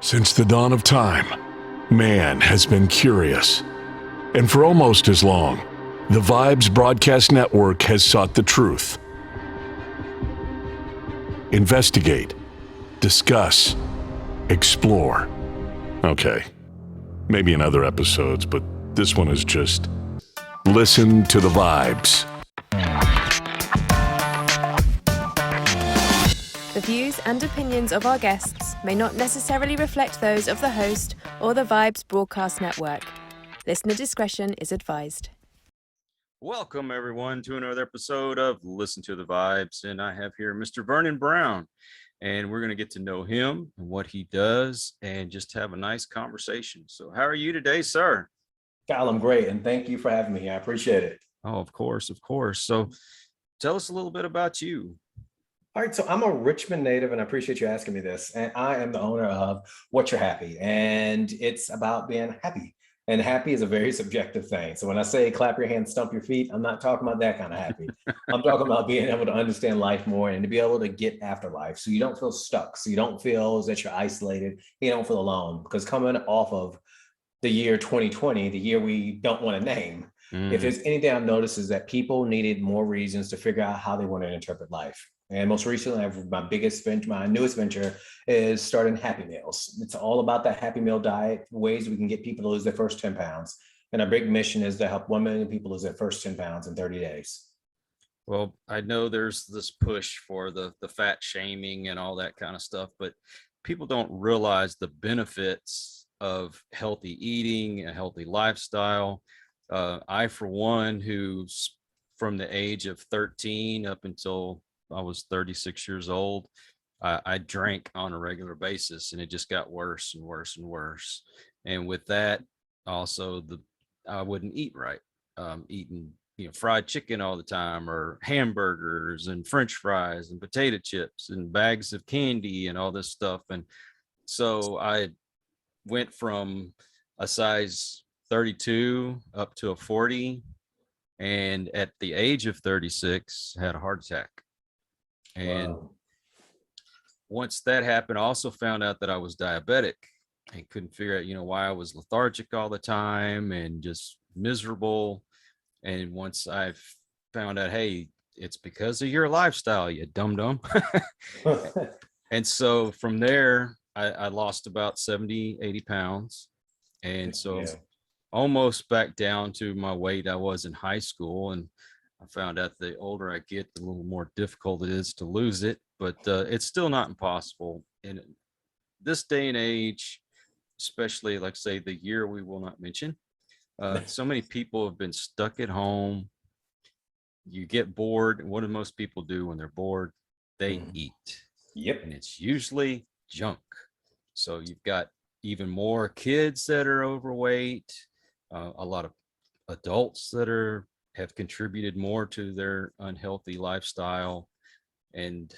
Since the dawn of time, man has been curious. And for almost as long, the Vibes Broadcast Network has sought the truth. Investigate, discuss, explore. Okay, maybe in other episodes, but this one is just listen to the vibes. The views and opinions of our guests may not necessarily reflect those of the host or the Vibes Broadcast Network. Listener discretion is advised. Welcome, everyone, to another episode of Listen to the Vibes. And I have here Mr. Vernon Brown. And we're going to get to know him and what he does and just have a nice conversation. So how are you today, sir? Kyle, I'm great. And thank you for having me. I appreciate it. Oh, of course, of course. So tell us a little bit about you. All right, so I'm a Richmond native, and I appreciate you asking me this. And I am the owner of What You're Happy, and it's about being happy. And happy is a very subjective thing. So when I say clap your hands, stomp your feet, I'm not talking about that kind of happy. I'm talking about being able to understand life more and to be able to get after life, so you don't feel stuck, so you don't feel that you're isolated, you don't feel alone. Because coming off of the year 2020, the year we don't want to name, if there's anything I've noticed is that people needed more reasons to figure out how they want to interpret life. And most recently, my newest venture is starting Happy Meals. It's all about that Happy Meal diet, ways we can get people to lose their first 10 pounds. And our big mission is to help 1 million people lose their first 10 pounds in 30 days. Well, I know there's this push for the fat shaming and all that kind of stuff, but people don't realize the benefits of healthy eating, a healthy lifestyle. I, for one, who's from the age of 13 up until I was 36 years old, I drank on a regular basis, and it just got worse and worse and worse. And with that, also I wouldn't eat right, eating fried chicken all the time, or hamburgers and French fries and potato chips and bags of candy and all this stuff. And so I went from a size 32 up to a 40, and at the age of 36 had a heart attack. And Wow. Once that happened, I also found out that I was diabetic and couldn't figure out, why I was lethargic all the time and just miserable. And once I found out, hey, it's because of your lifestyle, you dum-dum. And so from there, I lost about 70, 80 pounds. And so almost back down to my weight I was in high school. And I found out the older I get, the little more difficult it is to lose it, but it's still not impossible. In this day and age, especially, like say, the year we will not mention, so many people have been stuck at home. You get bored, and what do most people do when they're bored? They eat. Yep. And it's usually junk. So you've got even more kids that are overweight, a lot of adults that have contributed more to their unhealthy lifestyle. And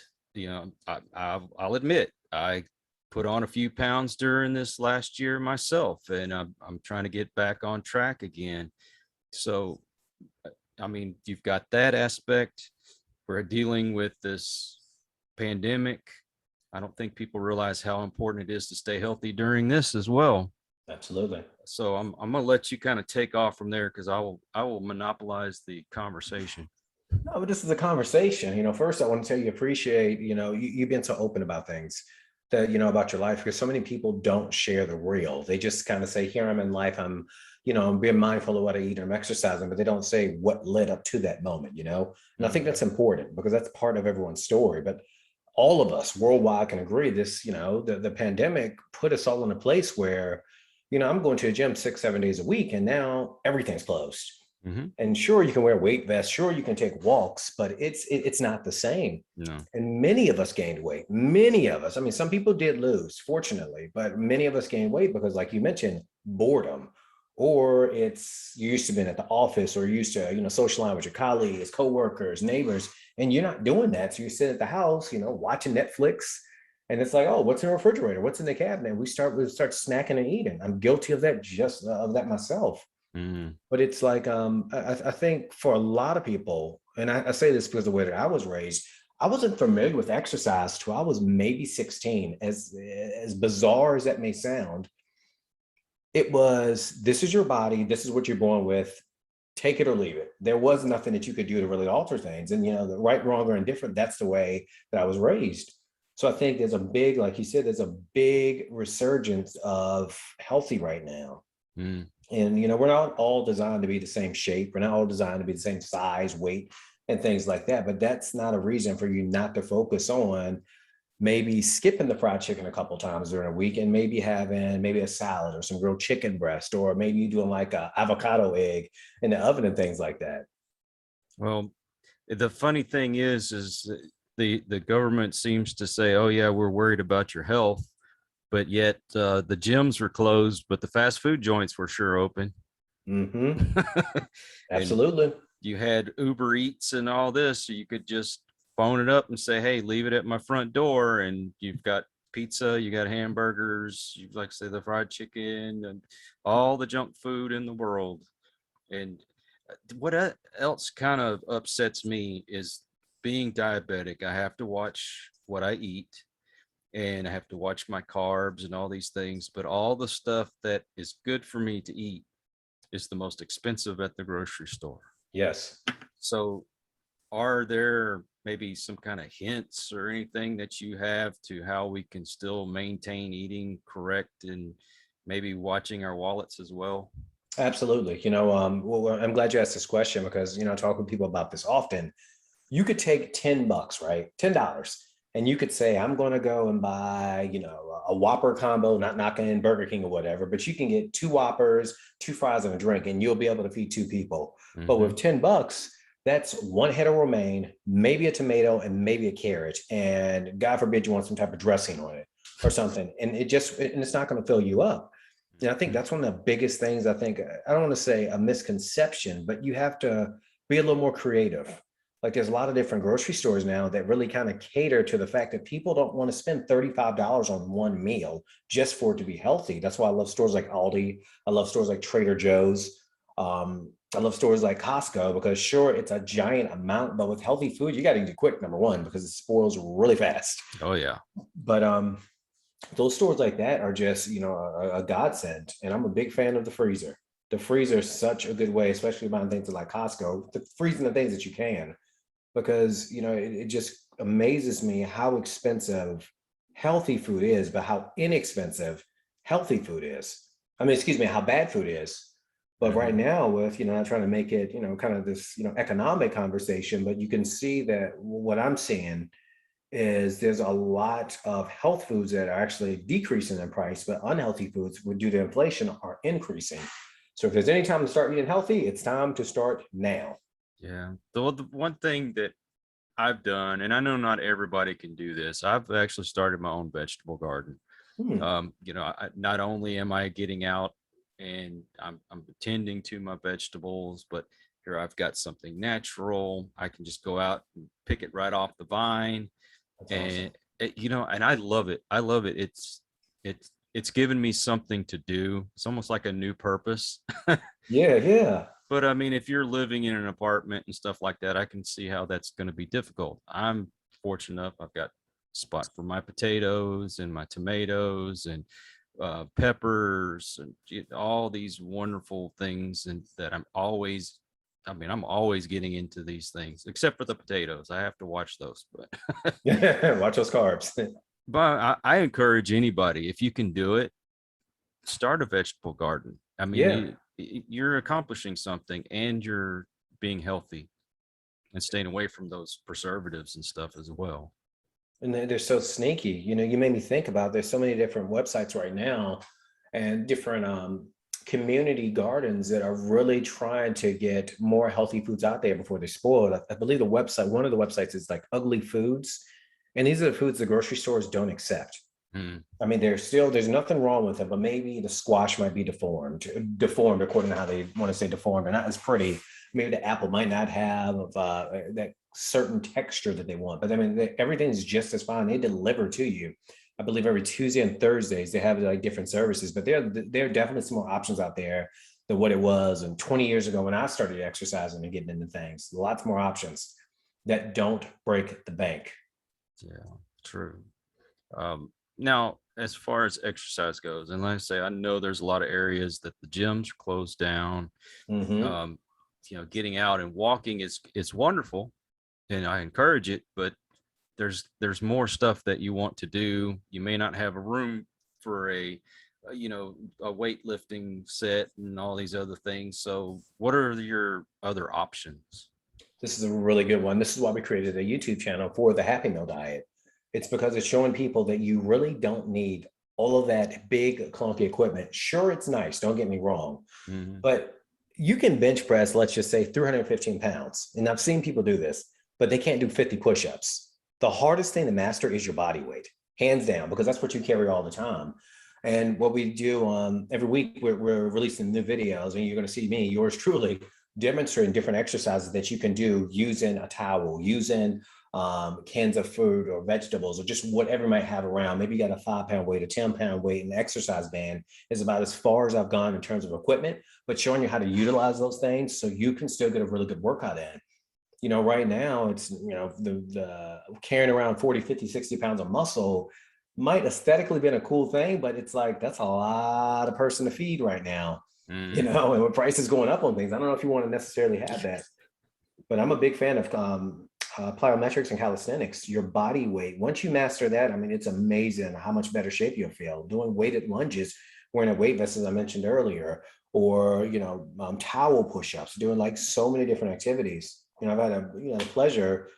I'll admit, I put on a few pounds during this last year myself, and I'm trying to get back on track again. So I mean, you've got that aspect. We're dealing with this pandemic. I don't think people realize how important it is to stay healthy during this as well. Absolutely. So I'm gonna let you kind of take off from there, because I will monopolize the conversation. No, but this is a conversation. First I want to tell you, appreciate, you've been so open about things that, about your life, because so many people don't share the real. They just kind of say, here I'm in life, I'm being mindful of what I eat, I'm exercising, but they don't say what led up to that moment, and I think that's important, because that's part of everyone's story. But all of us worldwide can agree this, the pandemic put us all in a place where, I'm going to a gym 6-7 days a week, and now everything's closed. And sure, you can wear weight vests, sure, you can take walks, but it's not the same. No. And many of us gained weight. Many of us, I mean, some people did lose, fortunately, but many of us gained weight because, like you mentioned, boredom, or it's you used to be at the office, or you used to, socialize with your colleagues, coworkers, neighbors, and you're not doing that. So you sit at the house, watching Netflix, and it's like, oh, what's in the refrigerator? What's in the cabinet? We start snacking and eating. I'm guilty of that, just of that myself. But it's like, I think for a lot of people, and I say this because of the way that I was raised, I wasn't familiar with exercise till I was maybe 16. As bizarre as that may sound, it was, this is your body, this is what you're born with, take it or leave it. There was nothing that you could do to really alter things. And, the right, wrong, or indifferent, that's the way that I was raised. So I think there's a big, like you said, there's a big resurgence of healthy right now. Mm. And, we're not all designed to be the same shape. We're not all designed to be the same size, weight, and things like that. But that's not a reason for you not to focus on maybe skipping the fried chicken a couple times during a week and maybe having maybe a salad or some grilled chicken breast, or maybe you doing like a avocado egg in the oven and things like that. Well, the funny thing is the government seems to say, oh yeah, we're worried about your health, but yet the gyms were closed, but the fast food joints were sure open. Mm-hmm. Absolutely. You had Uber Eats and all this, so you could just phone it up and say, hey, leave it at my front door, and you've got pizza, you got hamburgers, you like say the fried chicken and all the junk food in the world. And what else kind of upsets me is being diabetic. I have to watch what I eat, and I have to watch my carbs and all these things, but all the stuff that is good for me to eat is the most expensive at the grocery store. Yes. So are there maybe some kind of hints or anything that you have to how we can still maintain eating correct and maybe watching our wallets as well? Absolutely. Well, I'm glad you asked this question because, I talk with people about this often. You could take $10, right? $10. And you could say, I'm going to go and buy, a Whopper combo, not knocking in Burger King or whatever, but you can get 2 Whoppers, 2 fries, and a drink, and you'll be able to feed 2 people. Mm-hmm. But with $10, that's 1 head of romaine, maybe a tomato, and maybe a carrot. And God forbid you want some type of dressing on it or something. And it's not going to fill you up. And I think that's one of the biggest things. I don't want to say a misconception, but you have to be a little more creative. Like there's a lot of different grocery stores now that really kind of cater to the fact that people don't want to spend $35 on one meal just for it to be healthy. That's why I love stores like Aldi. I love stores like Trader Joe's. I love stores like Costco because sure, it's a giant amount, but with healthy food, you got to eat it quick, number one, because it spoils really fast. Oh yeah. But those stores like that are just, a godsend. And I'm a big fan of the freezer. The freezer is such a good way, especially buying things like Costco, freezing the things that you can. Because, it just amazes me how expensive healthy food is, but how inexpensive healthy food is. How bad food is. But right now with, not trying to make it, kind of this, economic conversation, but you can see that what I'm seeing is there's a lot of health foods that are actually decreasing in price, but unhealthy foods due to inflation are increasing. So if there's any time to start eating healthy, it's time to start now. Yeah. The one thing that I've done, and I know not everybody can do this, I've actually started my own vegetable garden. Not only am I getting out and I'm attending to my vegetables, but here I've got something natural. I can just go out and pick it right off the vine. That's and awesome. And I love it. I love it. It's given me something to do. It's almost like a new purpose. Yeah. But if you're living in an apartment and stuff like that, I can see how that's going to be difficult. I'm fortunate enough. I've got a spot for my potatoes and my tomatoes and peppers and all these wonderful things. And that I'm always getting into these things, except for the potatoes. I have to watch those, but watch those carbs. But I encourage anybody, if you can do it, start a vegetable garden. You're accomplishing something and you're being healthy and staying away from those preservatives and stuff as well. And they're so sneaky. You made me think about, there's so many different websites right now and different community gardens that are really trying to get more healthy foods out there before they spoil. I believe one of the websites is like Ugly Foods. And these are the foods the grocery stores don't accept. There's nothing wrong with it, but maybe the squash might be deformed according to how they want to say deformed, and not as pretty. Maybe the apple might not have that certain texture that they want, but everything's just as fine. They deliver to you. I believe every Tuesday and Thursdays they have like different services, but there are definitely some more options out there than what it was. And 20 years ago when I started exercising and getting into things, lots more options. that don't break the bank. Yeah, true. Now, as far as exercise goes, and like I say, I know there's a lot of areas that the gyms are closed down. Mm-hmm. Um, getting out and walking is wonderful, and I encourage it, but there's more stuff that you want to do. You may not have a room for a weightlifting set and all these other things. So what are your other options? This is a really good one. This is why we created a YouTube channel for the Happy Meal diet. It's because it's showing people that you really don't need all of that big clunky equipment. Sure, it's nice, don't get me wrong, Mhm. but you can bench press, let's just say 315 pounds. And I've seen people do this, but they can't do 50 push-ups. The hardest thing to master is your body weight, hands down, because that's what you carry all the time. And what we do every week, we're releasing new videos, and you're going to see me, yours truly, demonstrating different exercises that you can do using a towel, using cans of fruit or vegetables, or just whatever you might have around. Maybe you got a 5-pound weight, a 10-pound weight, and the exercise band is about as far as I've gone in terms of equipment, but showing you how to utilize those things so you can still get a really good workout in. Right now it's, the carrying around 40, 50, 60 pounds of muscle might aesthetically been a cool thing, but it's like, that's a lot of person to feed right now, Mhm. and with prices going up on things. I don't know if you want to necessarily have that, but I'm a big fan of plyometrics and calisthenics. Your body weight, once you master that, I mean, it's amazing how much better shape you'll feel doing weighted lunges, wearing a weight vest, as I mentioned earlier, or towel push-ups, doing like so many different activities. I've had the pleasure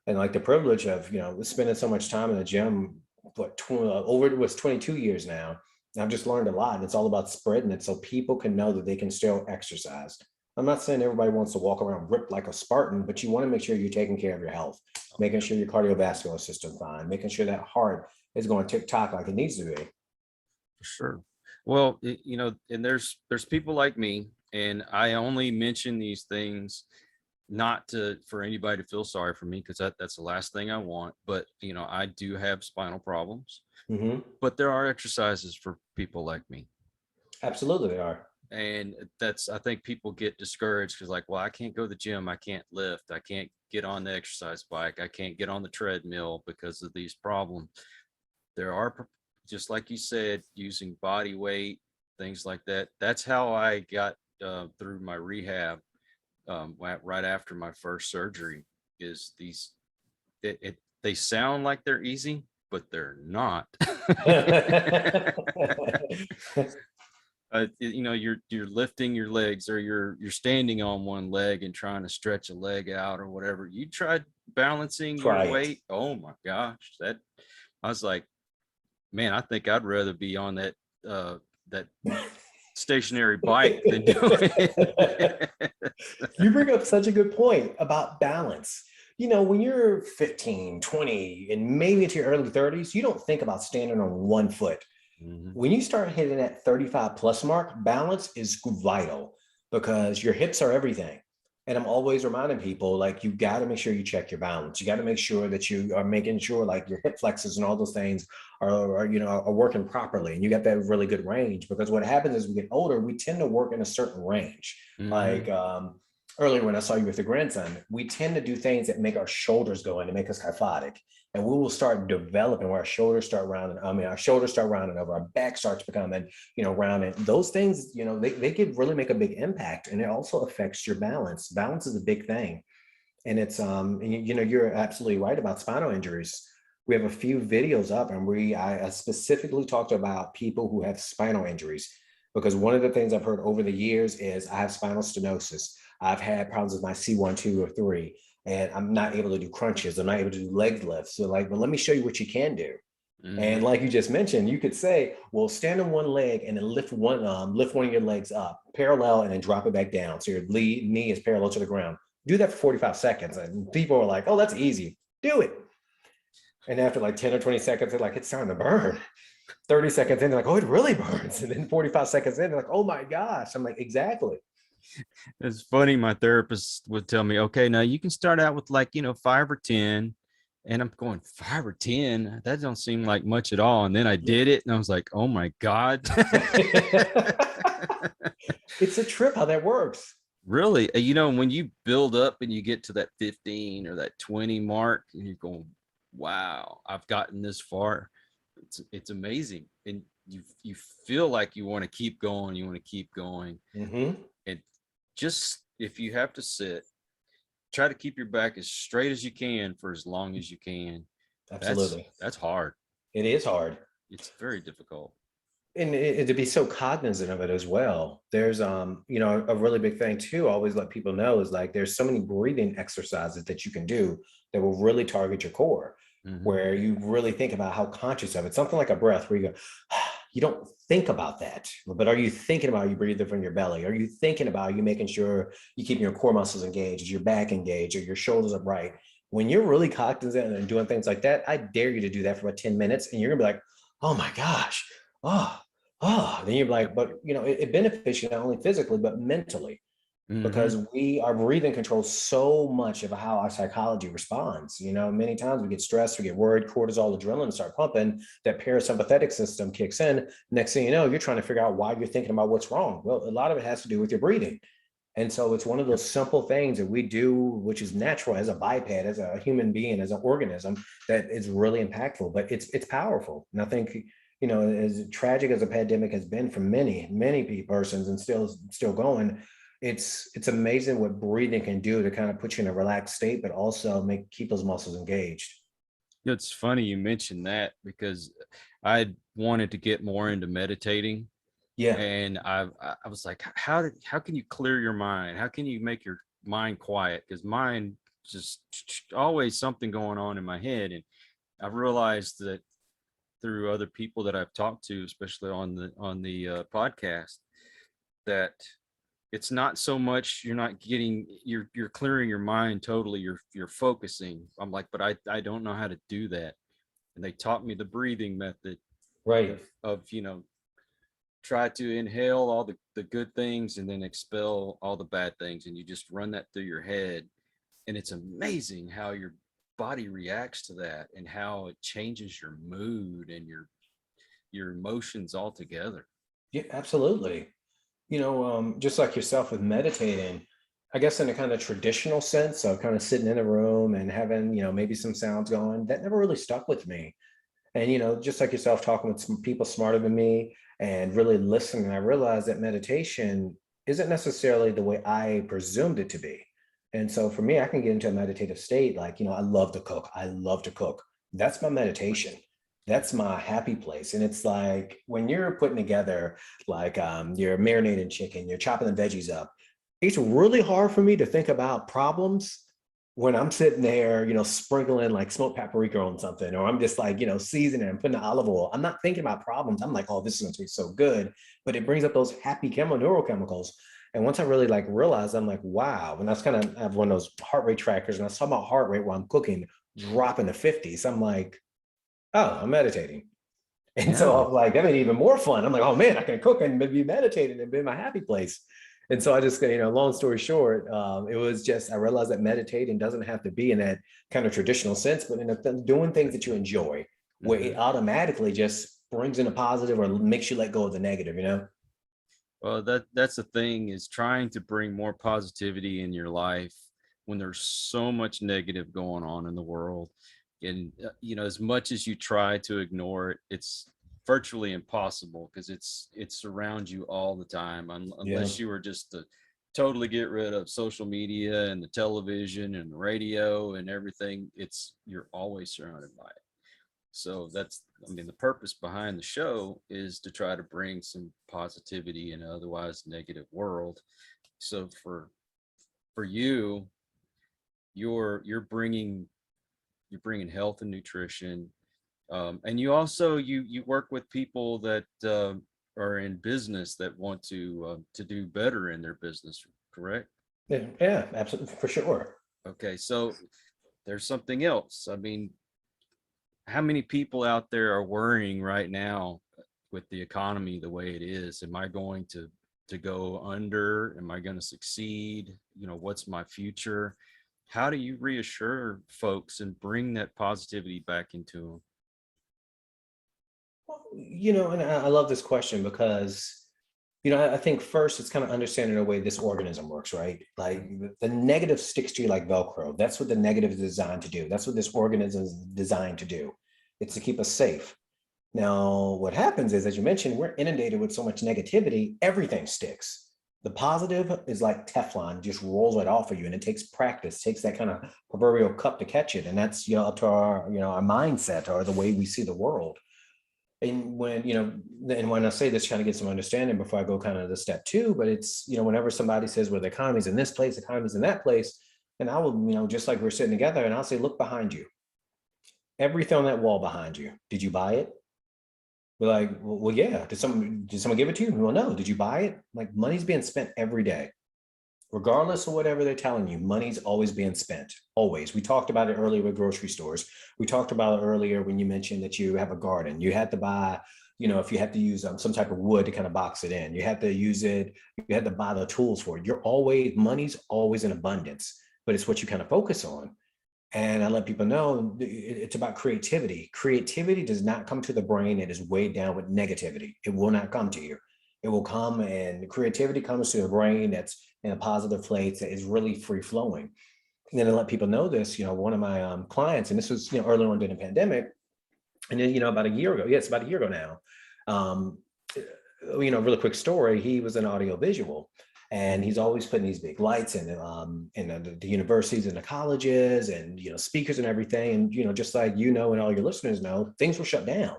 and like the privilege of spending so much time in the gym. Over it was 22 years now. And I've just learned a lot, and it's all about spreading it so people can know that they can still exercise. I'm not saying everybody wants to walk around ripped like a Spartan, but you want to make sure you're taking care of your health, making sure your cardiovascular system fine, making sure that heart is going tick-tock like it needs to be. For sure. Well, and there's people like me, and I only mention these things not for anybody to feel sorry for me, because that's the last thing I want. But I do have spinal problems, Mhm. but there are exercises for people like me. Absolutely, they are. And I think people get discouraged because, like, well, I can't go to the gym, I can't lift, I can't get on the exercise bike, I can't get on the treadmill because of these problems. There are, just like you said, using body weight, things like that. That's how I got through my rehab right after my first surgery. Is they sound like they're easy, but they're not. You're lifting your legs, or you're standing on one leg and trying to stretch a leg out or whatever. You tried balancing your Try it. weight. Oh my gosh, that I was like, man, I think I'd rather be on that stationary bike than doing it. You bring up such a good point about balance. When you're 15, 20, and maybe into your early 30s, you don't think about standing on one foot. Mhm. When you start hitting that 35 plus mark, balance is vital because your hips are everything. And I'm always reminding people, like, you got to make sure you check your balance. You got to make sure that you are making sure like your hip flexors and all those things are working properly. And you got that really good range, because what happens as we get older, we tend to work in a certain range. Like Mhm. earlier when I saw you with the grandson, we tend to do things that make our shoulders go in and make us kyphotic. And we will start developing where our shoulders start rounding. Our shoulders start rounding over, our back starts becoming, rounded. Those things, they could really make a big impact. And it also affects your balance. Balance is a big thing. And it's, you're absolutely right about spinal injuries. We have a few videos up, and I specifically talked about people who have spinal injuries, because one of the things I've heard over the years is I have spinal stenosis. I've had problems with my C1, 2, or 3, and I'm not able to do crunches. I'm not able to do leg lifts. So like, well, let me show you what you can do. And Mhm. like you just mentioned, you could say, well, stand on one leg and then lift one of your legs up parallel and then drop it back down. So your knee is parallel to the ground. Do that for 45 seconds. And people are like, oh, that's easy. Do it. And after like 10 or 20 seconds, they're like, it's starting to burn. 30 seconds in, they're like, oh, it really burns. And then 45 seconds in, they're like, oh my gosh. I'm like, exactly. It's funny. My therapist would tell me, okay, now you can start out with, like, 5 or 10. And I'm going, 5 or 10? That don't seem like much at all. And then I Yeah. did it, and I was like, oh my God. It's a trip how that works. Really, you know, when you build up and you get to that 15 or that 20 mark, and you're going, "Wow, I've gotten this far." It's amazing, and you feel like you want to keep going. You want to keep going, Hmm. and just if you have to sit, try to keep your back as straight as you can for as long as you can. Absolutely. That's hard. It is hard. It's very difficult. And to be so cognizant of it as well. There's a really big thing too, I always let people know is like there's so many breathing exercises that you can do that will really target your core, Hmm. where you really think about how conscious of it. Something like a breath where you go, you don't think about that, but are you thinking about you breathing from your belly? Are you thinking about you making sure you keep your core muscles engaged, your back engaged, or your shoulders upright? When you're really cognizant and doing things like that, I dare you to do that for about 10 minutes and you're gonna be like, oh my gosh, oh, then you're like, Yep. but it benefits you not only physically, but mentally, because Hmm. our breathing controls so much of how our psychology responds. Many times we get stressed, we get worried, cortisol, adrenaline start pumping, that parasympathetic system kicks in. Next thing you know, you're trying to figure out why you're thinking about what's wrong. Well, a lot of it has to do with your breathing. And so it's one of Yep. those simple things that we do, which is natural as a biped, as a human being, as an organism, that is really impactful, but it's powerful. And I think, as tragic as a pandemic has been for many, many persons and still going, it's amazing what breathing can do to kind of put you in a relaxed state, but also keep those muscles engaged. It's funny you mentioned that because I wanted to get more into meditating, Yeah, and I was like, how can you clear your mind? How can you make your mind quiet? Because mine just always something going on in my head, and I've realized that through other people that I've talked to, especially on the podcast, that it's not so much you're not getting you're clearing your mind totally. You're focusing. I'm like, but I don't know how to do that, and they taught me the breathing method right. of try to inhale all the good things and then expel all the bad things, and you just run that through your head, and it's amazing how your body reacts to that and how it changes your mood and your emotions altogether. Yeah, absolutely. Just like yourself with meditating, I guess in a kind of traditional sense of kind of sitting in a room and having, maybe some sounds going, that never really stuck with me. And, just like yourself talking with some people smarter than me and really listening, I realized that meditation isn't necessarily the way I presumed it to be. And so for me, I can get into a meditative state. Like, I love to cook. I love to cook. That's my meditation. That's my happy place. And it's like when you're putting together like your marinated chicken, you're chopping the veggies up. It's really hard for me to think about problems when I'm sitting there, sprinkling like smoked paprika on something, or I'm just like, seasoning and putting the olive oil. I'm not thinking about problems. I'm like, oh, this is gonna taste so good. But it brings up those happy neurochemicals. And once I really like realized, I'm like, wow. And that's kind of I have one of those heart rate trackers, and I saw my heart rate while I'm cooking dropping to 50s. I'm like, oh, I'm meditating. And so Yeah. I'm like, that made it even more fun. I'm like, oh man, I can cook and be meditating and be in my happy place. And so I just, long story short, it was just, I realized that meditating doesn't have to be in that kind of traditional sense, but doing things that you enjoy, where it Hmm. automatically just brings in a positive or makes you let go of the negative. Well, that's the thing, is trying to bring more positivity in your life when there's so much negative going on in the world. And as much as you try to ignore it, it's virtually impossible because it surrounds you all the time. Yeah. Unless you were just to totally get rid of social media and the television and the radio and everything, you're always surrounded by it. So I mean, the purpose behind the show is to try to bring some positivity in an otherwise negative world. So for you, you're bringing health and nutrition, and you also you work with people that are in business that want to do better in their business, correct? Yeah, yeah, absolutely, for sure. Okay, so there's something else. I mean, how many people out there are worrying right now with the economy the way it is? Am I going to go under? Am I going to succeed? What's my future? How do you reassure folks and bring that positivity back into them? Well, and I love this question because, I think first it's kind of understanding the way this organism works, right? Like the negative sticks to you like Velcro. That's what the negative is designed to do. That's what this organism is designed to do. It's to keep us safe. Now, what happens is, as you mentioned, we're inundated with so much negativity, everything sticks. The positive is like Teflon, just rolls right off of you, and it takes practice, takes that kind of proverbial cup to catch it, and that's up to our our mindset or the way we see the world. And when I say this, trying to get some understanding before I go kind of the step two, but it's whenever somebody says, well, the economy's in this place, the economy's in that place, and I will just like we're sitting together, and I'll say, look behind you, everything on that wall behind you, did you buy it? We're like, well, yeah. Did someone give it to you? Well, no. Did you buy it? Like, money's being spent every day, regardless of whatever they're telling you. Money's always being spent, always. We talked about it earlier with grocery stores. We talked about it earlier when you mentioned that you have a garden. You had to buy, if you had to use some type of wood to kind of box it in, you had to use it. You had to buy the tools for it. Money's always in abundance, but it's what you kind of focus on. And I let people know it's about creativity. Creativity does not come to the brain. It is weighed down with negativity. It will not come to you. It will come, and creativity comes to the brain that's in a positive place that is really free flowing. And then I let people know this, one of my clients, and this was, earlier on during the pandemic. And then, about a year ago, it's about a year ago now. Really quick story. He was an audio visual. And he's always putting these big lights in the universities and the colleges and, speakers and everything. And, just like, and all your listeners know, things were shut down.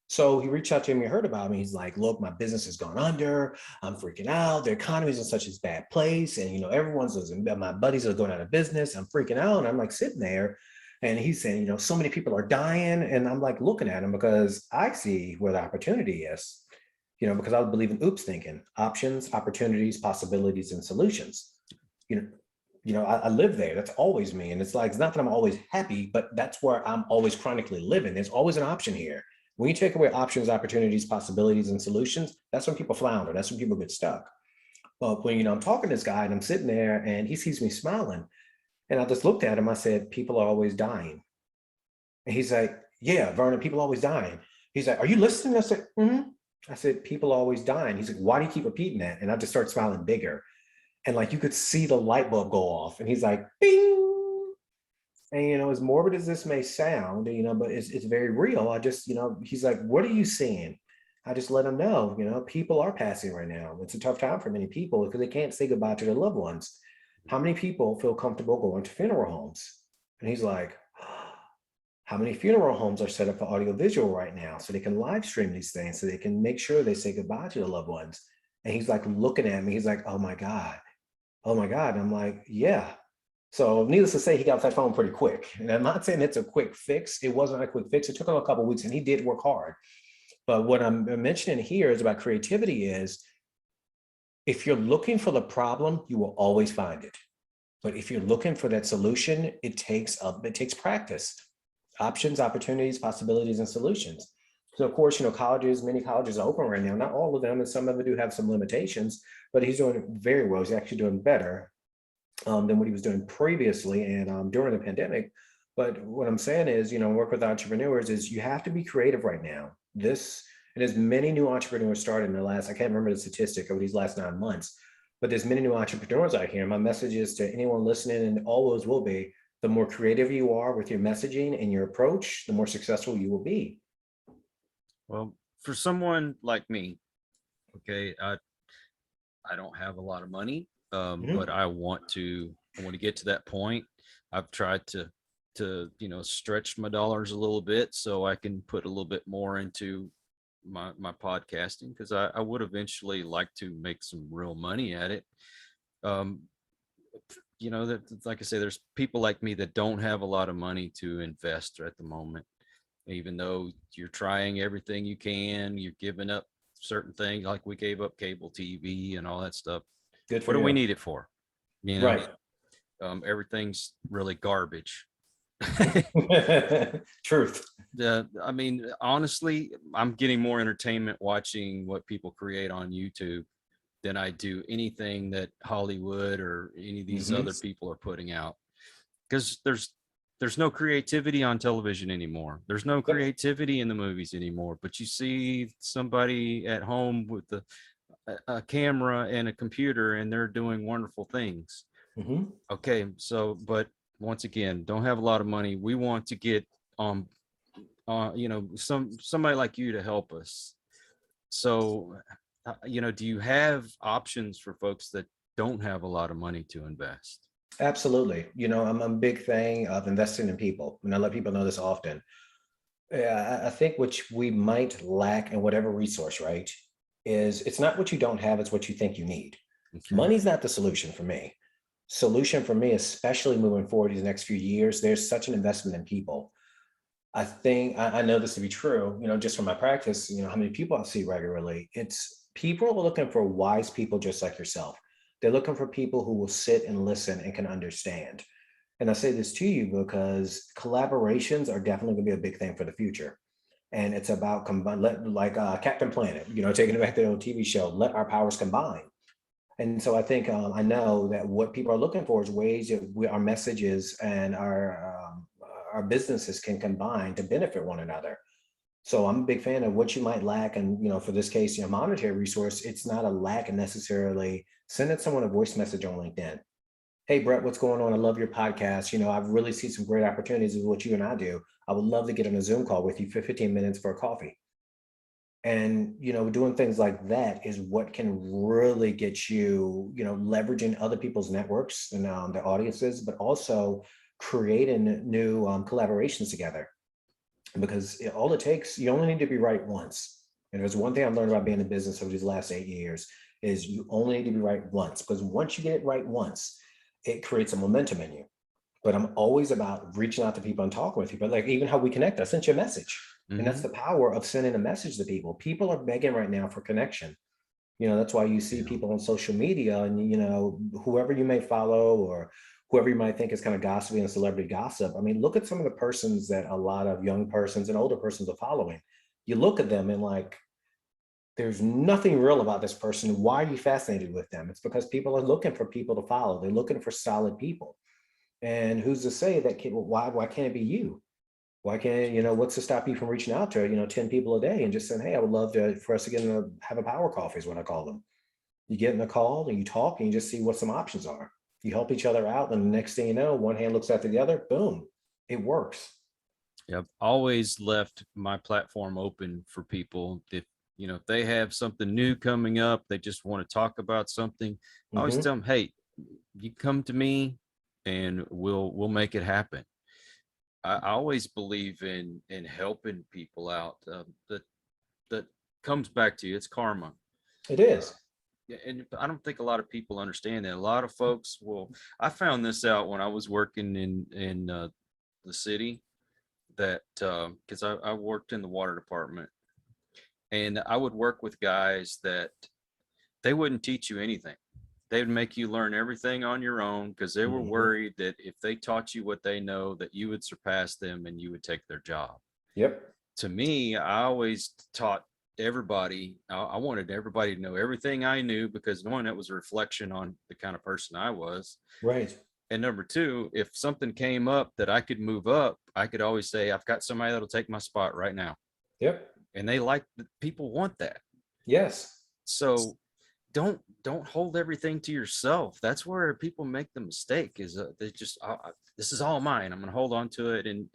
So he reached out to me and heard about me. He's like, look, my business has gone under. I'm freaking out. The economy's in such a bad place. And, my buddies are going out of business. I'm freaking out. And I'm like sitting there. And he's saying, so many people are dying. And I'm like looking at him because I see where the opportunity is. Because I believe in oops thinking, options, opportunities, possibilities, and solutions. I live there. That's always me. And it's like, it's not that I'm always happy, but that's where I'm always chronically living. There's always an option here. When you take away options, opportunities, possibilities, and solutions, that's when people flounder. That's when people get stuck. But when, I'm talking to this guy and I'm sitting there and he sees me smiling, and I just looked at him, I said, people are always dying. And he's like, yeah, Vernon, people are always dying. He's like, are you listening? I said, mm-hmm. I said, people are always dying. He's like, why do you keep repeating that? And I just started smiling bigger. And like, you could see the light bulb go off. And he's like, bing. And, as morbid as this may sound, but it's very real. I just, he's like, what are you seeing? I just let him know, people are passing right now. It's a tough time for many people because they can't say goodbye to their loved ones. How many people feel comfortable going to funeral homes? And he's like, how many funeral homes are set up for audiovisual right now so they can live stream these things, so they can make sure they say goodbye to their loved ones? And he's like looking at me. He's like, oh my God. And I'm like, yeah. So needless to say, he got off that phone pretty quick. And I'm not saying it's a quick fix. It wasn't a quick fix. It took him a couple of weeks and he did work hard. But what I'm mentioning here is about creativity is, if you're looking for the problem, you will always find it. But if you're looking for that solution, it takes practice. Options, opportunities, possibilities, and solutions. So of course, many colleges are open right now, not all of them, and some of them do have some limitations, but he's doing very well. He's actually doing better than what he was doing previously and during the pandemic. But what I'm saying is, work with entrepreneurs is you have to be creative right now. And there's many new entrepreneurs started in the last, I can't remember the statistic over these last 9 months, but there's many new entrepreneurs out here. My message is to anyone listening, and always will be, the more creative you are with your messaging and your approach, the more successful you will be. Well, for someone like me, okay, I don't have a lot of money, but I want to get to that point. I've tried to stretch my dollars a little bit so I can put a little bit more into my podcasting, because I would eventually like to make some real money at it. That, like I say, there's people like me that don't have a lot of money to invest at the moment, even though you're trying everything you can. You're giving up certain things, like we gave up cable TV and all that stuff. Good for what you. do we need it for? Right. Everything's really garbage. Truth. I mean, honestly, I'm getting more entertainment watching what people create on YouTube than I do anything that Hollywood or any of these other people are putting out, because there's no creativity on television anymore. There's no creativity in the movies anymore. But you see somebody at home with a camera and a computer and they're doing wonderful things. Mhm. Okay, so but once again, don't have a lot of money. We want to get somebody like you to help us. So do you have options for folks that don't have a lot of money to invest? Absolutely. I'm a big fan of investing in people, and I let people know this often. Yeah, I think which we might lack in whatever resource, right, is it's not what you don't have, it's what you think you need. Okay. Money's not the solution for me. Solution for me, especially moving forward these next few years, there's such an investment in people. I think I know this to be true, just from my practice, how many people I see regularly. It's people are looking for wise people just like yourself. They're looking for people who will sit and listen and can understand. And I say this to you because collaborations are definitely going to be a big thing for the future. And it's about combine, like Captain Planet, taking it back to the old TV show, let our powers combine. And so I think I know that what people are looking for is ways that our messages and our businesses can combine to benefit one another. So I'm a big fan of what you might lack, and for this case, monetary resource. It's not a lack necessarily. Send it someone a voice message on LinkedIn. Hey Brett, what's going on? I love your podcast. I've really seen some great opportunities with what you and I do. I would love to get on a Zoom call with you for 15 minutes for a coffee. And doing things like that is what can really get you leveraging other people's networks and their audiences, but also creating new collaborations together. Because all it takes, you only need to be right once. And there's one thing I've learned about being in business over these last 8 years is you only need to be right once. Because once you get it right once, it creates a momentum in you. But I'm always about reaching out to people and talking with people. Like even how we connect, I sent you a message. And that's the power of sending a message to people. People are begging right now for connection. That's why you see people on social media and, whoever you may follow or whoever you might think is kind of gossipy and celebrity gossip. I mean, look at some of the persons that a lot of young persons and older persons are following. You look at them and like, there's nothing real about this person. Why are you fascinated with them? It's because people are looking for people to follow. They're looking for solid people. And who's to say that, why can't it be you? Why can't, what's to stop you from reaching out to, 10 people a day and just saying, hey, I would love for us to get in have a power coffee is what I call them. You get in the call and you talk and you just see what some options are. You help each other out. And the next thing you know, one hand looks after the other, boom, it works. Yep. Always left my platform open for people. If they have something new coming up, they just want to talk about something. I always tell them, hey, you come to me and we'll make it happen. I always believe in helping people out. That comes back to you. It's karma. It is. And I don't think a lot of people understand that. A lot of folks will. I found this out when I was working in the city, that because I worked in the water department, and I would work with guys that they wouldn't teach you anything. They would make you learn everything on your own because they were worried that if they taught you what they know, that you would surpass them and you would take their job. Yep. To me, I always taught everybody. I wanted everybody to know everything I knew because one, it was a reflection on the kind of person I was. Right. And number two, if something came up that I could move up, I could always say, I've got somebody that'll take my spot right now. Yep. And people want that. Yes. So don't hold everything to yourself. That's where people make the mistake is they just, this is all mine. I'm going to hold on to it. And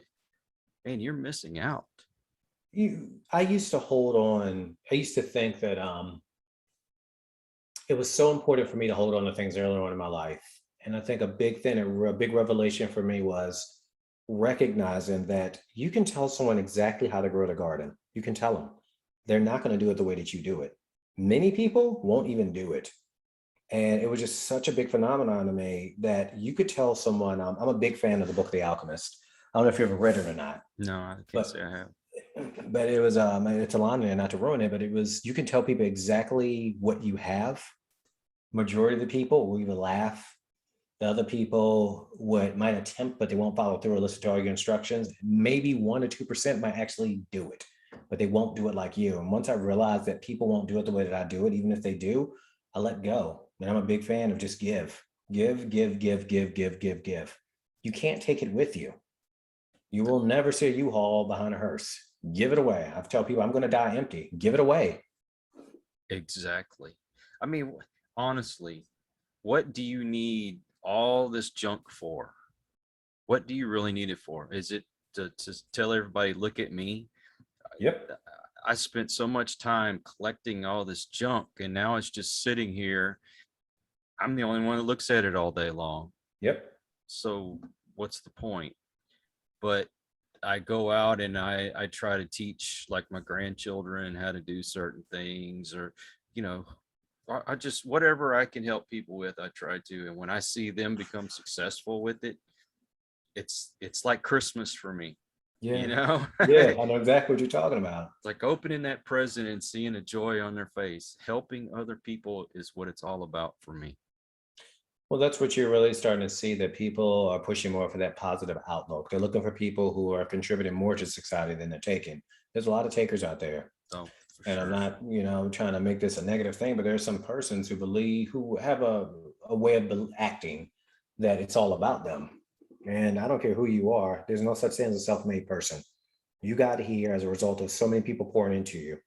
man, you're missing out. I used to hold on. I used to think that it was so important for me to hold on to things earlier on in my life. And I think a big thing, a big revelation for me was recognizing that you can tell someone exactly how to grow the garden. You can tell them. They're not going to do it the way that you do it. Many people won't even do it. And it was just such a big phenomenon to me that you could tell someone, I'm a big fan of the book, The Alchemist. I don't know if you ever read it or not. No, I can't say I have. But it was, it's a line there, not to ruin it, but it was, you can tell people exactly what you have. Majority of the people will either laugh. The other people might attempt, but they won't follow through or listen to all your instructions. Maybe 1 or 2% might actually do it, but they won't do it like you. And once I realized that people won't do it the way that I do it, even if they do, I let go. And I'm a big fan of just give. You can't take it with you. You will never see a U-Haul behind a hearse. Give it away. I've told people I'm going to die empty. Give it away. Exactly. I mean, honestly, what do you need all this junk for? What do you really need it for? Is it to tell everybody, look at me? Yep. I spent so much time collecting all this junk, and now it's just sitting here. I'm the only one that looks at it all day long. Yep. So what's the point? But I go out and I try to teach like my grandchildren how to do certain things, or, you know, I just, whatever I can help people with, I try to. And when I see them become successful with it, it's like Christmas for me, you Yeah. know? Yeah. I know exactly what you're talking about. It's like opening that present and seeing a joy on their face. Helping other people is what it's all about for me. Well, that's what you're really starting to see, that people are pushing more for that positive outlook. They're looking for people who are contributing more to society than they're taking. There's a lot of takers out there. So for And I'm sure. not, trying to make this a negative thing, but there's some persons who have a way of acting that it's all about them. And I don't care who you are, there's no such thing as a self-made person. You got here as a result of so many people pouring into you.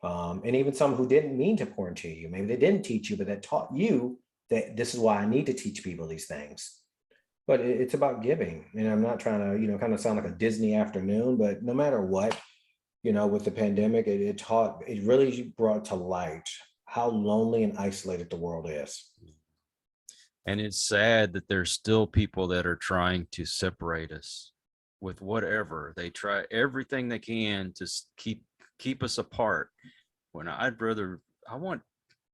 And even some who didn't mean to pour into you. Maybe they didn't teach you, but that taught you that this is why I need to teach people these things. But it's about giving. And I'm not trying to, kind of sound like a Disney afternoon, but no matter what, with the pandemic, it really brought to light how lonely and isolated the world is. And it's sad that there's still people that are trying to separate us with whatever. They try everything they can to keep us apart. When I want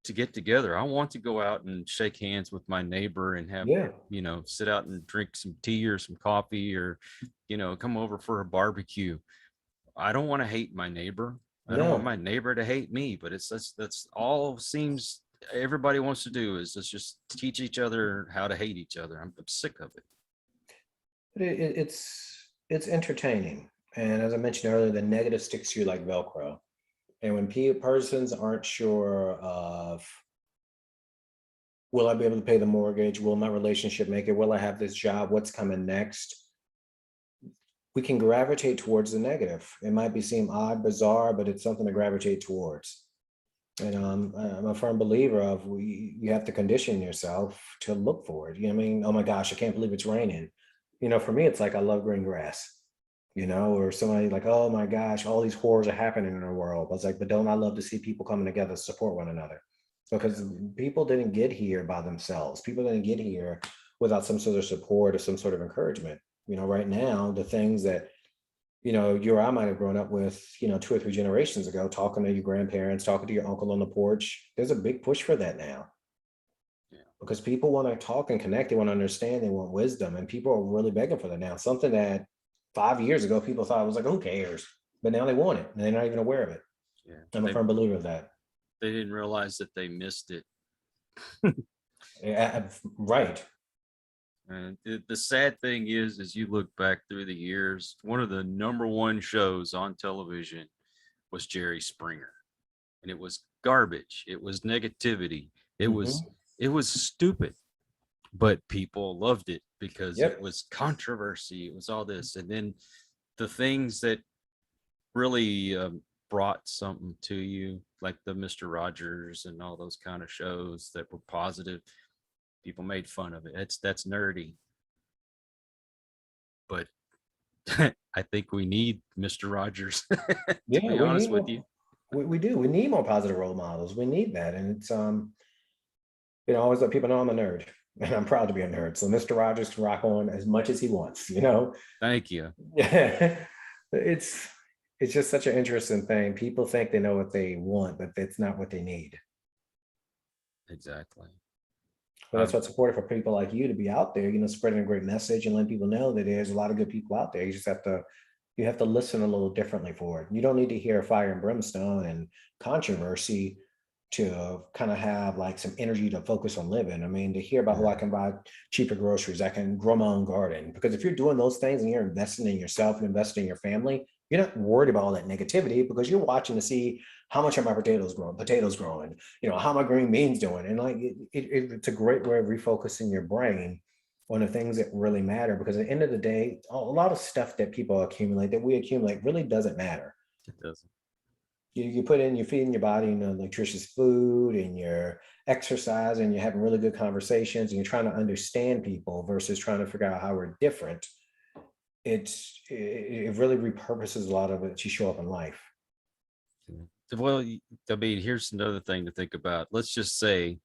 to get together. I want to go out and shake hands with my neighbor and have, Yeah. sit out and drink some tea or some coffee, or, come over for a barbecue. I don't want to hate my neighbor. I don't want No. my neighbor to hate me, but that's all seems everybody wants to do is let's just teach each other how to hate each other. I'm sick of it. But it's entertaining. And as I mentioned earlier, the negative sticks to you like Velcro. And when persons aren't sure of, will I be able to pay the mortgage? Will my relationship make it? Will I have this job? What's coming next? We can gravitate towards the negative. It might seem odd, bizarre, but it's something to gravitate towards. And I'm a firm believer of you have to condition yourself to look for it. You know what I mean? Oh my gosh, I can't believe it's raining. For me, it's like I love green grass. Or somebody like, oh my gosh, all these horrors are happening in the world. I was like, but don't I love to see people coming together to support one another? Because people didn't get here by themselves. People didn't get here without some sort of support or some sort of encouragement. Right now, the things that, you or I might have grown up with, 2 or 3 generations ago, talking to your grandparents, talking to your uncle on the porch, there's a big push for that now. Yeah. Because people want to talk and connect, they want to understand, they want wisdom, and people are really begging for that now. Something that 5 years ago, people thought was like, who cares? But now they want it, and they're not even aware of it. Yeah. I'm a firm believer of that. They didn't realize that they missed it. Yeah, right. And the sad thing is you look back through the years, one of the number one shows on television was Jerry Springer, and it was garbage. It was negativity. It was Mhm. it was stupid, but people loved it because Yep. it was controversy. It was all this, and then the things that really brought something to you, like the Mr. Rogers and all those kind of shows that were positive. People made fun of it. That's nerdy, but I think we need Mr. Rogers. To Yeah, be we honest need with more. you, We do. We need more positive role models. We need that, and it's always let people know I'm a nerd, and I'm proud to be a nerd. So Mr. Rogers can rock on as much as he wants. thank you. Yeah, it's it's just such an interesting thing. People think they know what they want, but that's not what they need. Exactly. But that's what's important for people like you to be out there, spreading a great message and letting people know that there's a lot of good people out there. You have to listen a little differently for it. You don't need to hear fire and brimstone and controversy to kind of have like some energy to focus on living. I mean, to hear about, oh, I can buy cheaper groceries, I can grow my own garden. Because if you're doing those things and you're investing in yourself and investing in your family, you're not worried about all that negativity because you're watching to see how much are my potatoes growing, how my green beans doing. And like it's a great way of refocusing your brain on the things that really matter. Because at the end of the day, a lot of stuff that we accumulate really doesn't matter. It doesn't. you're feeding your body, nutritious food, and you're exercising, you're having really good conversations, and you're trying to understand people versus trying to figure out how we're different. It really repurposes a lot of it to show up in life. Well, I mean, here's another thing to think about. Let's just say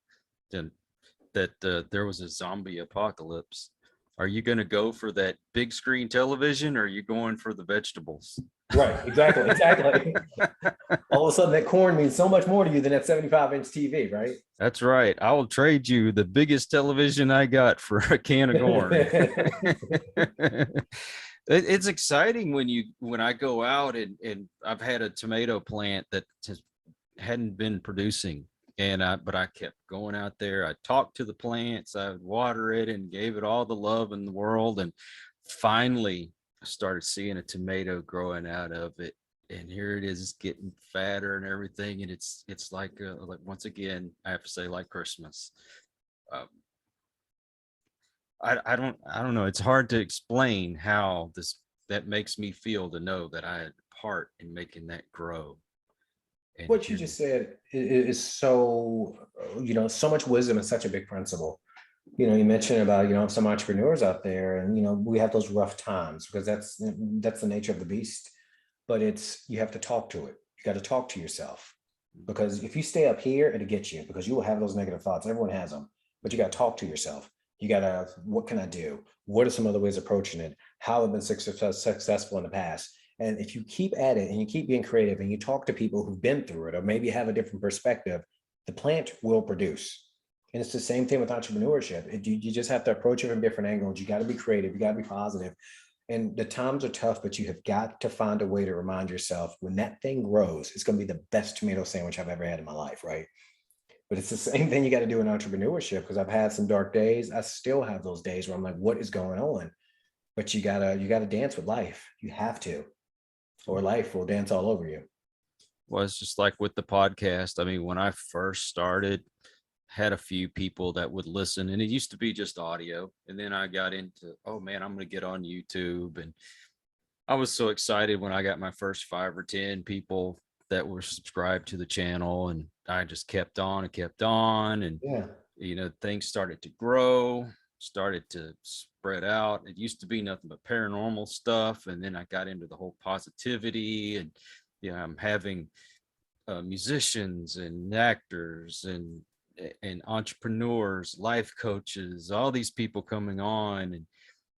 that there was a zombie apocalypse. Are you going to go for that big screen television, or are you going for the vegetables? Right, exactly. All of a sudden, that corn means so much more to you than that 75-inch TV, right? That's right. I will trade you the biggest television I got for a can of corn. It's exciting when I go out and I've had a tomato plant that just hadn't been producing, but I kept going out there. I talked to the plants, I would water it and gave it all the love in the world, and finally I started seeing a tomato growing out of it, and here it is getting fatter and everything, and it's like once again I have to say, like Christmas. I don't know. It's hard to explain how that makes me feel to know that I had a part in making that grow. And What you just said is so, so much wisdom and such a big principle. You mentioned about, some entrepreneurs out there, and, we have those rough times because that's the nature of the beast. But you have to talk to it. You got to talk to yourself, because if you stay up here, it'll get you, because you will have those negative thoughts. Everyone has them, but you got to talk to yourself. You got to, what can I do? What are some other ways of approaching it? How have I been successful in the past? And if you keep at it and you keep being creative and you talk to people who've been through it, or maybe have a different perspective, the plant will produce. And it's the same thing with entrepreneurship. You just have to approach it from different angles. You got to be creative. You got to be positive. And the times are tough, but you have got to find a way to remind yourself, when that thing grows, it's going to be the best tomato sandwich I've ever had in my life, right? But it's the same thing you got to do in entrepreneurship, because I've had some dark days. I still have those days where I'm like, what is going on? But you gotta dance with life. You have to, or life will dance all over you. Well, it's just like with the podcast. I mean, when I first started, had a few people that would listen, and it used to be just audio. And then I got into, oh man, I'm going to get on YouTube. And I was so excited when I got my first 5 or 10 people that were subscribed to the channel, and I just kept on and kept on. And, Yeah. Things started to grow, started to spread out. It used to be nothing but paranormal stuff. And then I got into the whole positivity, and, I'm having musicians and actors and entrepreneurs, life coaches, all these people coming on.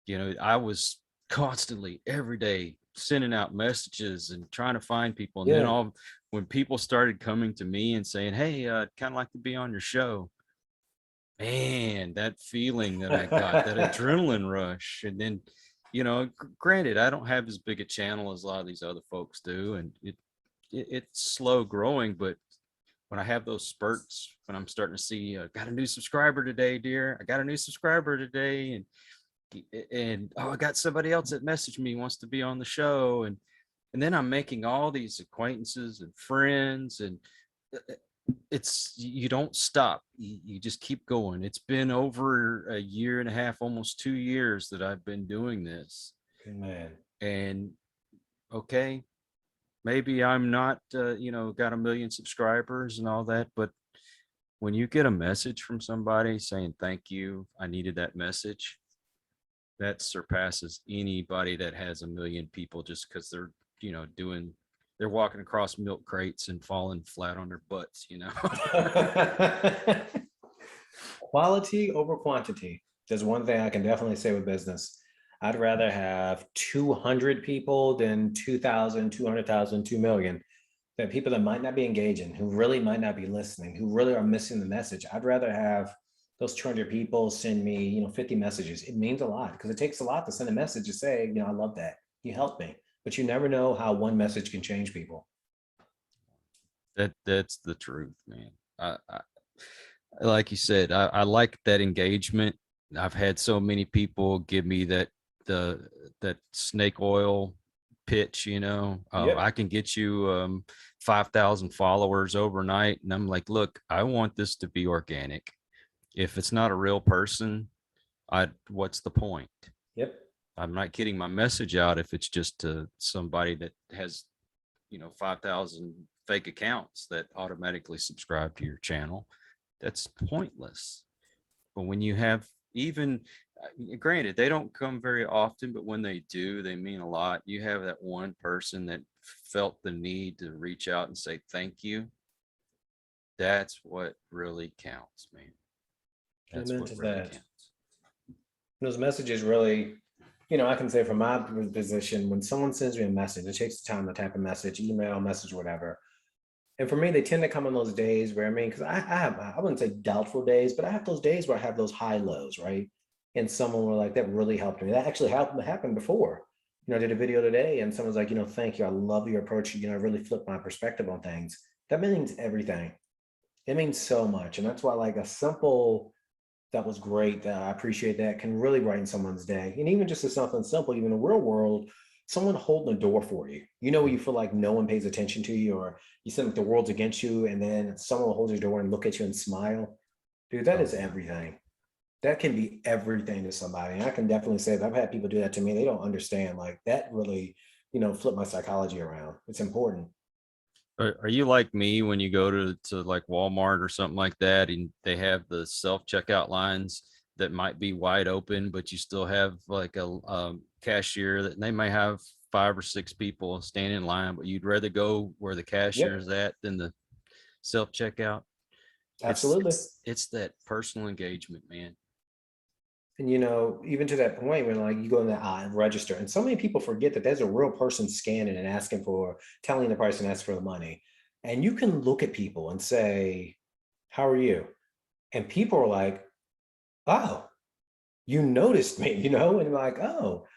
And, I was constantly every day sending out messages and trying to find people. And Yeah. then when people started coming to me and saying, hey, I'd kind of like to be on your show, man, that feeling that I got, that adrenaline rush. And then, granted, I don't have as big a channel as a lot of these other folks do, and it's slow growing, but when I have those spurts, when I'm starting to see, got a new subscriber today, dear, I got a new subscriber today, and oh, I got somebody else that messaged me, wants to be on the show, and then I'm making all these acquaintances and friends, and you don't stop. You just keep going. It's been over a year and a half, almost 2 years that I've been doing this. Man. And okay, maybe I'm not, got a million subscribers and all that, but when you get a message from somebody saying, thank you, I needed that message, that surpasses anybody that has a million people, just because they're, they're walking across milk crates and falling flat on their butts, Quality over quantity. There's one thing I can definitely say with business. I'd rather have 200 people than 2,000, 200,000, 2 million. That people that might not be engaging, who really might not be listening, who really are missing the message. I'd rather have those 200 people send me, 50 messages. It means a lot, because it takes a lot to send a message to say, I love that. You helped me. But you never know how one message can change people. That's the truth, man. Like you said, I like that engagement. I've had so many people give me that snake oil pitch, Yep. I can get you 5,000 followers overnight. And I'm like, look, I want this to be organic. If it's not a real person, what's the point? Yep. I'm not getting my message out if it's just to somebody that has, 5,000 fake accounts that automatically subscribe to your channel. That's pointless. But when you have even, granted, they don't come very often, but when they do, they mean a lot. You have that one person that felt the need to reach out and say thank you. That's what really counts, man. That's Amen what to really that. counts. Those messages really, I can say from my position, when someone sends me a message, it takes the time to type a message, email, message, whatever. And for me, they tend to come in those days where, because I wouldn't say doubtful days, but I have those days where I have those high lows, right? And someone were like, that really helped me. That actually happened before. I did a video today and someone's like, thank you. I love your approach. It really flipped my perspective on things. That means everything. It means so much. And that's why like a simple, that was great, I appreciate that, can really brighten someone's day. And even just as something simple, even in the real world, someone holding a door for you. When you feel like no one pays attention to you, or you feel like the world's against you, and then someone will hold your door and look at you and smile. Dude, that is everything. That can be everything to somebody. And I can definitely say that I've had people do that to me. They don't understand. Like that really, flipped my psychology around. It's important. Are you like me when you go to like Walmart or something like that, and they have the self-checkout lines that might be wide open, but you still have like a cashier that they may have 5 or 6 people standing in line, but you'd rather go where the cashier is at than the self-checkout? Absolutely. It's that personal engagement, man. And even to that point, when like you go in the register, and so many people forget that there's a real person scanning and asking for, telling the person to ask for the money. And you can look at people and say, how are you? And people are like, oh, you noticed me, and like, oh,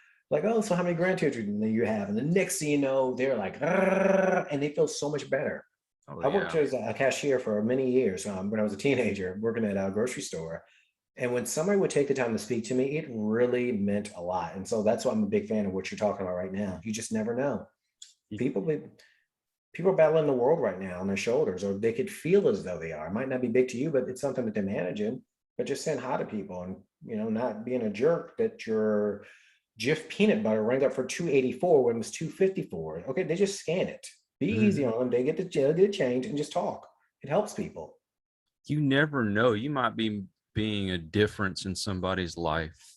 so how many grandchildren do you have? And the next thing you know, they're like, and they feel so much better. I worked as a cashier for many years when I was a teenager, working at a grocery store. And when somebody would take the time to speak to me, it really meant a lot. And so that's why I'm a big fan of what you're talking about right now. You just never know. People are battling the world right now on their shoulders, or they could feel as though they are. It might not be big to you, but it's something that they're managing. But just saying hi to people and not being a jerk that your Jif peanut butter rang up for $2.84 when it was $2.54. Okay, they just scan it. Be easy on them. They get the change and just talk. It helps people. You never know. You might be being a difference in somebody's life.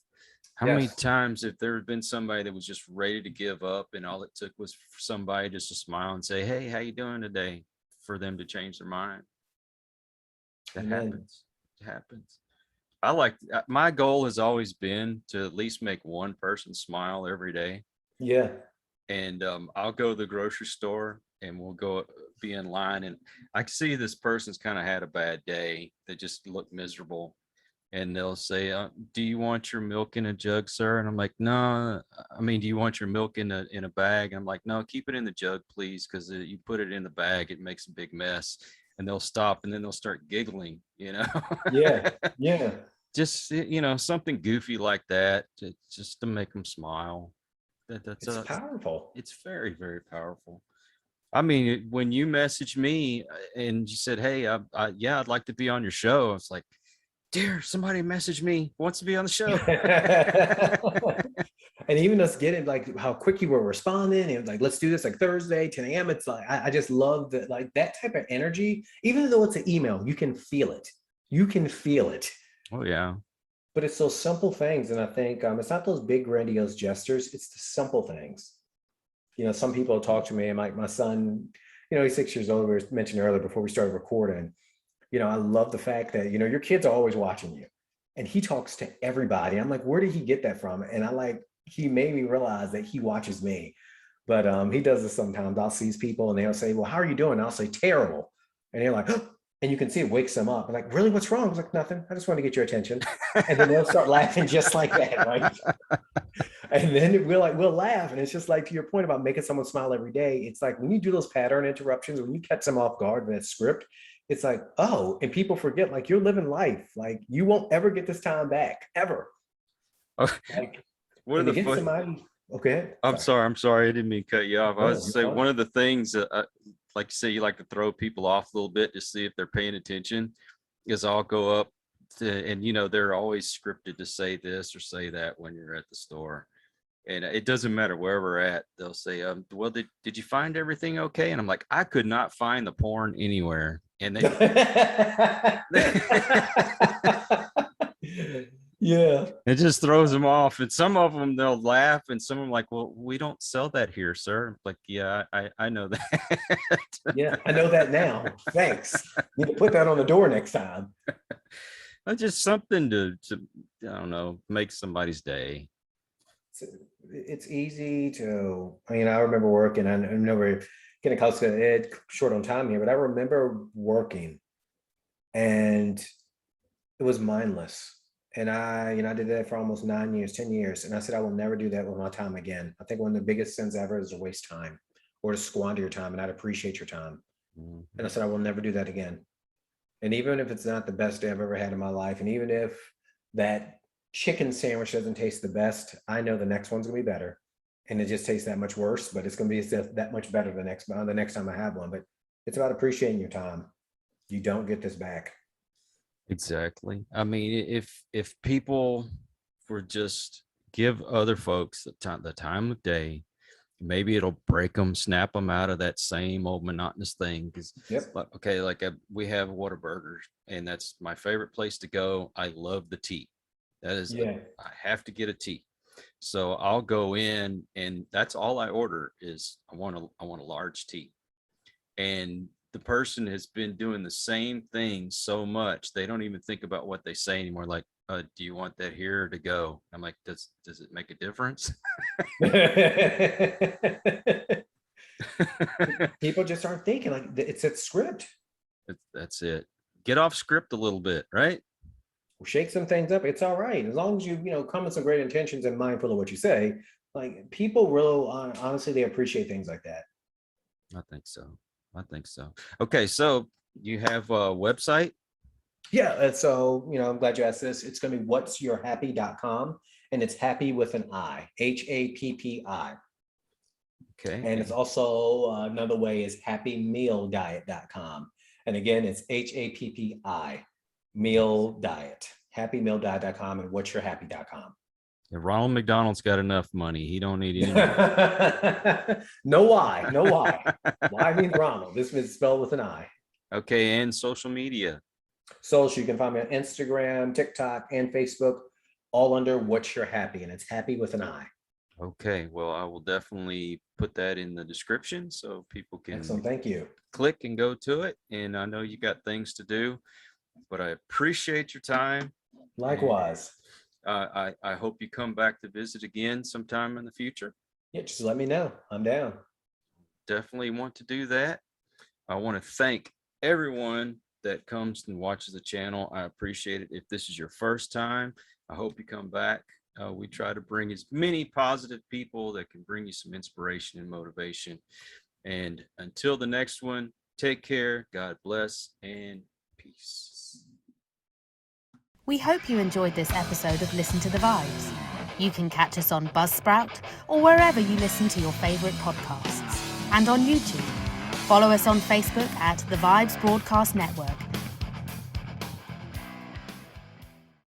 How many times if there had been somebody that was just ready to give up, and all it took was for somebody just to smile and say, hey, how you doing today, for them to change their mind? That happens. It happens. My goal has always been to at least make one person smile every day. Yeah. And I'll go to the grocery store and we'll go be in line, and I can see this person's kind of had a bad day. They just look miserable. And they'll say, do you want your milk in a jug, sir? And I'm like, no, do you want your milk in a bag? And I'm like, no, keep it in the jug, please. Cause you put it in the bag, it makes a big mess. And they'll stop and then they'll start giggling, Yeah. Yeah. Just, something goofy like that, just to make them smile. That's it's powerful. It's very, very powerful. When you messaged me and you said, hey, I'd like to be on your show. I was like, dear, somebody messaged me, wants to be on the show. And even us getting like how quick you were responding, and like, let's do this like Thursday, 10 a.m. It's like, I just love that, like that type of energy, even though it's an email, you can feel it. You can feel it. Oh, yeah. But it's those simple things. And I think it's not those big grandiose gestures, it's the simple things. Some people talk to me, and my son, he's 6 years old, we were mentioned earlier before we started recording. I love the fact that, your kids are always watching you, and he talks to everybody. I'm like, where did he get that from? And he made me realize that he watches me. But he does this sometimes. I'll see people and they'll say, well, how are you doing? And I'll say, terrible. And they're like, oh, and you can see it wakes them up. I'm like, really, what's wrong? I was like, nothing. I just want to get your attention. And then they'll start laughing just like that, right? And then we'll laugh. And it's just like, to your point about making someone smile every day, it's like when you do those pattern interruptions, when you catch them off guard with that script, it's like, oh, and people forget, like, you're living life. Like, you won't ever get this time back, ever. Like, what are the somebody? Okay. I'm sorry. I didn't mean to cut you off. I was to say, one of the things that, like you say, you like to throw people off a little bit to see if they're paying attention, is I'll go up to, and they're always scripted to say this or say that when you're at the store. And it doesn't matter where we're at. They'll say, well, did you find everything okay? And I'm like, I could not find the porn anywhere. And Yeah. it just throws them off. And some of them, they'll laugh. And some of them like, well, we don't sell that here, sir. I'm like, yeah, I know that. Yeah, I know that now. Thanks. Need to put that on the door next time. Just something to I don't know, make somebody's day. It's easy to, I mean, I remember working, I know we're getting close to it, short on time here, but I remember working and it was mindless. And I did that for almost 9 years, 10 years. And I said, I will never do that with my time again. I think one of the biggest sins ever is to waste time or to squander your time and not appreciate your time. Mm-hmm. And I said, I will never do that again. And even if it's not the best day I've ever had in my life, and even if that chicken sandwich doesn't taste the best, I know the next one's gonna be better. And it just tastes that much worse, but it's gonna be that much better the next time I have one. But it's about appreciating your time. You don't get this back. Exactly. I mean, if people were just give other folks the time of day, maybe it'll break them, snap them out of that same old monotonous thing. Because okay, like we have Whataburger, and that's my favorite place to go. I love the tea. That is, I have to get a tea. So I'll go in, and that's all I order is I want a large tea. And the person has been doing the same thing so much they don't even think about what they say anymore. Like, do you want that here or to go? I'm like, does it make a difference? People just aren't thinking, like, it's a script. That's it. Get off script a little bit, right? Shake some things up. It's all right, as long as you come with some great intentions and mindful of what you say. Like, people really honestly, they appreciate things like that. I think so. Okay, so you have a website? Yeah, so I'm glad you asked this. It's going to be whatsyourhappi.com, and it's happy with an I, HAPPI. Okay. And it's also another way is happymealdiet.com. And again, it's HAPPI, meal diet, happymealdiet.com, and whatsyourhappi.com. If Ronald McDonald's got enough money, he don't need any more. No why. Why means Ronald. This is spelled with an I. Okay, and social media. Social, you can find me on Instagram, TikTok, and Facebook, all under What's Your Happy, and it's happy with an I. Okay, well, I will definitely put that in the description so people can Excellent, thank you. Click and go to it. And I know you got things to do, but I appreciate your time. Likewise. I hope you come back to visit again sometime in the future. Yeah, just let me know. I'm down. Definitely want to do that. I want to thank everyone that comes and watches the channel. I appreciate it. If this is your first time, I hope you come back. We try to bring as many positive people that can bring you some inspiration and motivation. And until the next one, take care. God bless and peace. We hope you enjoyed this episode of Listen to the Vibes. You can catch us on Buzzsprout or wherever you listen to your favorite podcasts, and on YouTube. Follow us on Facebook at The Vibes Broadcast Network